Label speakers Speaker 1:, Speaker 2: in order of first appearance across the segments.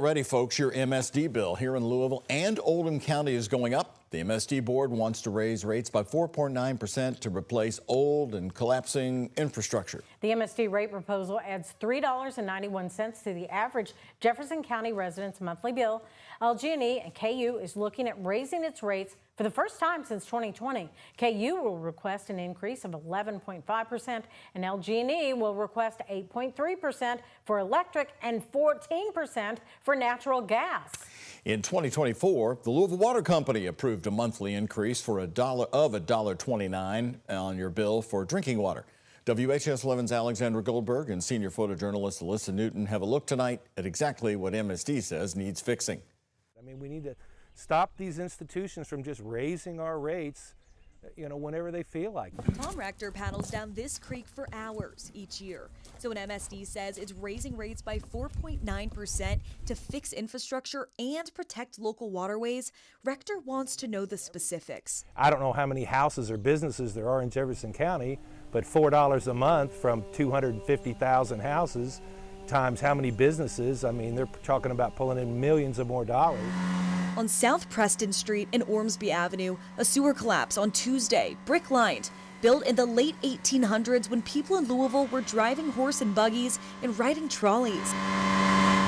Speaker 1: Ready, folks, your MSD bill here in Louisville and Oldham County is going up. The MSD board wants to raise rates by 4.9% to replace old and collapsing infrastructure.
Speaker 2: The MSD rate proposal adds $3.91 to the average Jefferson County resident's monthly bill. LG&E and KU is looking at raising its rates for the first time since 2020. KU will request an increase of 11.5%, and LG&E will request 8.3% for electric and 14% for natural gas.
Speaker 1: In 2024, the Louisville Water Company approved a monthly increase for $1.29 on your bill for drinking water. WHS 11's Alexandra Goldberg and senior photojournalist Alyssa Newton have a look tonight at exactly what MSD says needs fixing.
Speaker 3: I mean, we need to stop these institutions from just raising our rates, whenever they feel like it.
Speaker 4: Tom Rector paddles down this creek for hours each year. So when MSD says it's raising rates by 4.9% to fix infrastructure and protect local waterways, Rector wants to know the specifics.
Speaker 3: I don't know how many houses or businesses there are in Jefferson County, but $4 a month from 250,000 houses times how many businesses, I mean, they're talking about pulling in millions of more dollars.
Speaker 4: On South Preston Street and Ormsby Avenue, a sewer collapse on Tuesday, brick-lined, built in the late 1800s when people in Louisville were driving horse and buggies and riding trolleys.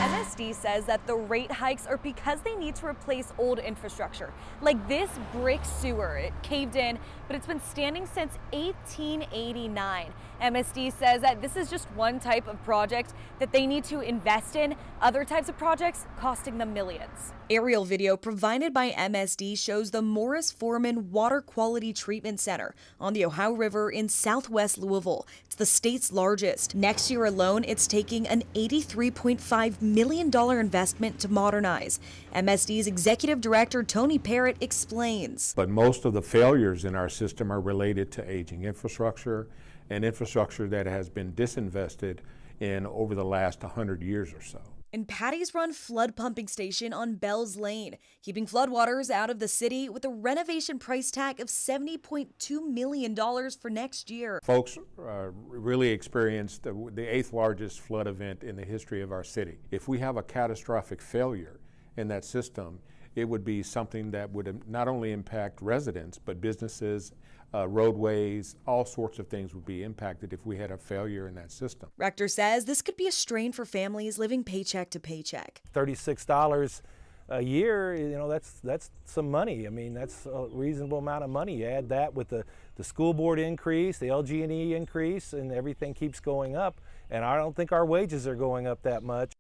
Speaker 4: MSD says that the rate hikes are because they need to replace old infrastructure, like this brick sewer. It caved in, but it's been standing since 1889. MSD says that this is just one type of project that they need to invest in, other types of projects costing them millions. Aerial video provided by MSD shows the Morris Foreman Water Quality Treatment Center on the Ohio River in southwest Louisville. It's the state's largest. Next year alone, it's taking an $83.5 million investment to modernize. MSD's executive director, Tony Parrott, explains.
Speaker 5: But most of the failures in our system are related to aging infrastructure and infrastructure that has been disinvested in over the last 100 years or so.
Speaker 4: And Patty's Run flood pumping station on Bell's Lane, keeping floodwaters out of the city with a renovation price tag of $70.2 million for next year.
Speaker 5: Folks really experienced the 8th largest flood event in the history of our city. If we have a catastrophic failure in that system, it would be something that would not only impact residents, but businesses, roadways, all sorts of things would be impacted if we had a failure in that system.
Speaker 4: Rector says this could be a strain for families living paycheck to paycheck.
Speaker 3: $36 a year, that's some money. I mean, that's a reasonable amount of money. You add that with the school board increase, the LG&E increase, and everything keeps going up. And I don't think our wages are going up that much.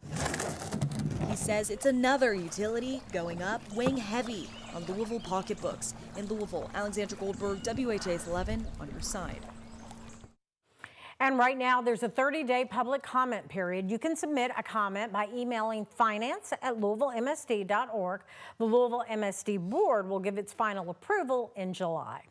Speaker 4: He says it's another utility going up, weighing heavy on Louisville pocketbooks. In Louisville, Alexandra Goldberg, WHS 11 on your side.
Speaker 2: And right now, there's a 30-day public comment period. You can submit a comment by emailing finance@louisvillemsd.org. The Louisville MSD Board will give its final approval in July.